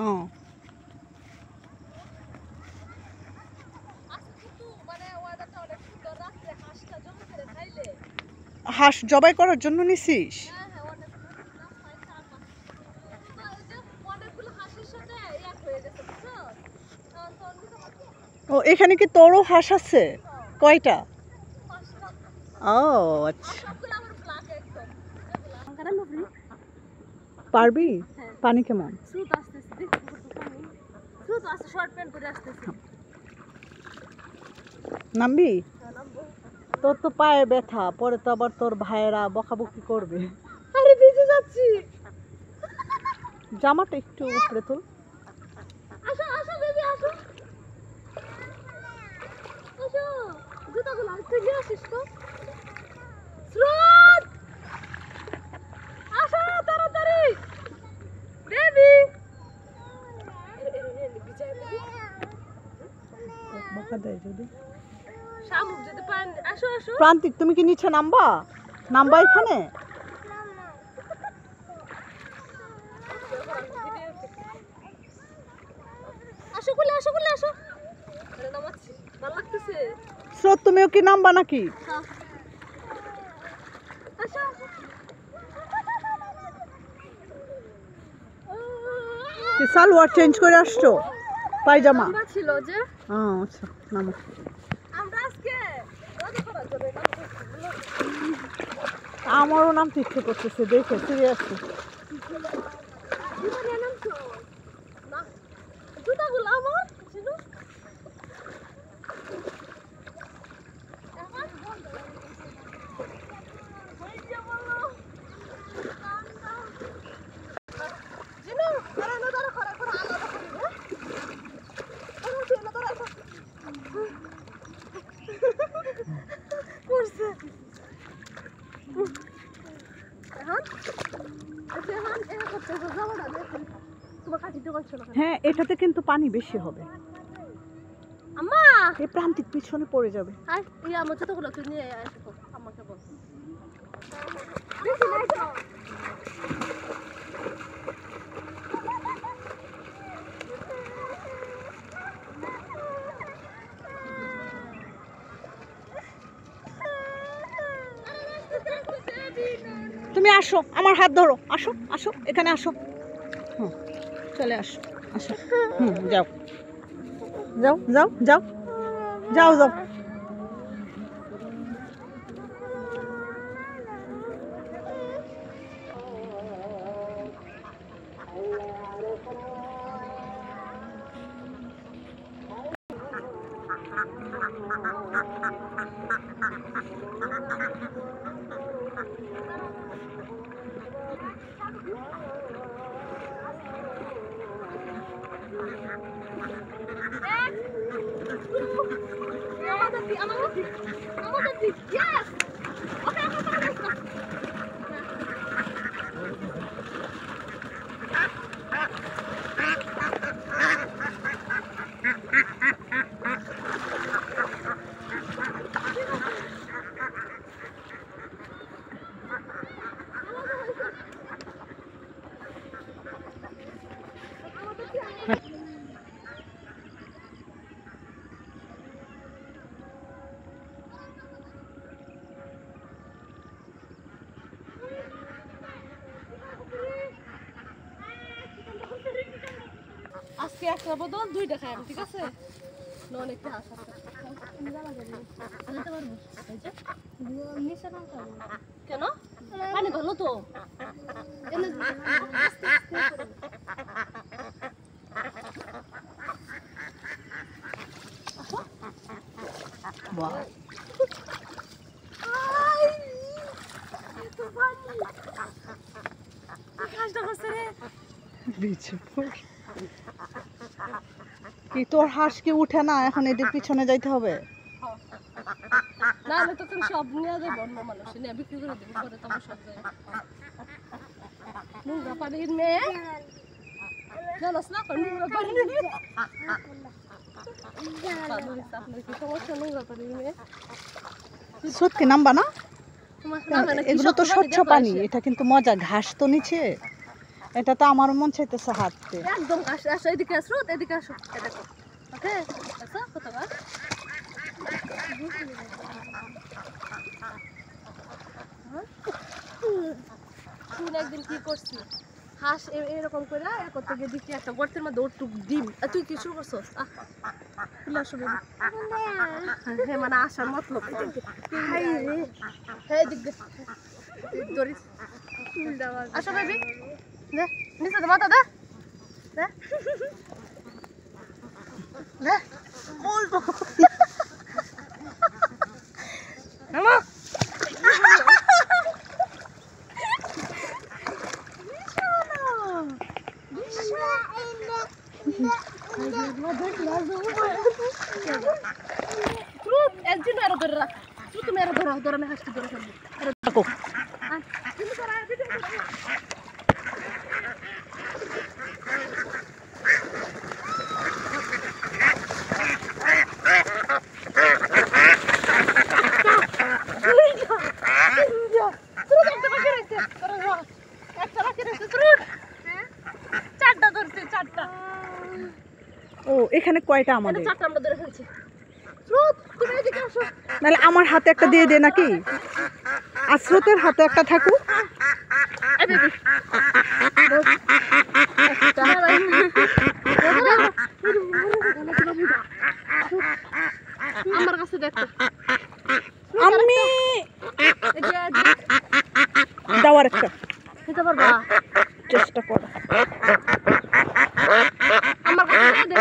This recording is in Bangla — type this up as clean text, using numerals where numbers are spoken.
ও হাঁস জবাই করার জন্য নিছিস? ও এখানে কি তোরও হাঁস আছে? কয়টা? ও আচ্ছা, পারবি? পানি কেমন? নামবি? তোর তো পায়ে ব্যথা, পরে তো আবার তোর ভাইয়েরা বকাবকি করবে। আরে ভিজে যাচ্ছি। জামাটা একটু উপরে তোল। আসো আসো বেবি আসো। আসো জুতাগুলো আজকে নিয়ে আসিস তো। স্রোত আসো তাড়াতাড়ি বেবি। বকা দেয় যদি। শামুক যদি পান আসো আসো। প্রান্তিক তুমি কি নিচে নামবা? নামবা এখানে? আসো কুলে আসো কুলে আসো। আরে নামাচ্ছি ভালো লাগতেছে। স্রোত তুমিও কি নামবা নাকি? আসো আসো। কি সালোয়ার চেঞ্জ করে আসছো? পায়জামা আমরা ছিল যে আচ্ছা নামো। আমরা আজকে রোজা করার জন্য আমারও নামতে ইচ্ছে করতেছে, দেখে সিরিয়াসলি। জুতাগুলো আমার ছিল। হ্যাঁ এটাতে কিন্তু পানি বেশি হবে। আম্মা এই প্রান্তিক পিছনে পড়ে যাবে। আর এই আমার জুতোগুলো তুই নিয়ে আসো আমাকে বল। তুমি আসো, আমার হাত ধরো, আসো আসো এখানে আসো। হুম চলে আসো, আসো। যাও যাও যাও যাও যাও যাও। আজকে একটা বদল দুইটা খাই ঠিক আছে। অনেকটা হাঁস আছে কেন পানি ভালো তো কি তোর হাঁস কি উঠে না? এখন এদের পিছনে যাইতে হবে। না তো তুমি সব নিয়ে যাবো অন্য মানুষ নিয়ে বিক্রি করে দেবো পরে তোমার সব নোংরা পানির মেয়ে জানাস না নোংরা পানির মেয়ে সত্যি নামবা না? এগুলো তো স্বচ্ছ পানি, এটা কিন্তু মজা। ঘাস তো নিচে, এটা তো আমার মন চাইতেছে হাঁটতে। একদম আসো আসো, এদিকে আসো, এদিকে আসো, এই দেখো। ওকে, আসো কতবার। শুন একদিন কি করছি, হাঁস এরকম করে করতে গিয়ে দেখি একটা গর্তের মধ্যে ওটুক ডিম। তুই কি শুরু করছস? চলে আসো বেবি। হ্যাঁ মানে আসার মতলব। হাই রে, হ্যাঁ দিক দে ধরিস। আসো বেবি, দে নিচে দে, মাথা দে দে দে। বলবো মামা একজন আরো ধরে রাখ। তুমি আরো ধরো, ধরো আমি হাসতে ধরে ফেলবো। থাকো। চারটা ধরছে, চারটা। ও এখানে কয়টা আমাদের? চারটা আমরা ধরে ফেলছি। স্রোত তুমি এদিকে আসো। নাহলে আমার হাতে একটা দিয়ে দে নাকি? আর স্রোতের হাতে একটা থাকুক। এই বেবি আমার কাছে দেখো। আমি দেওয়ার একটা দিতে পারবা? চেষ্টা করো। আমার কাছে দে।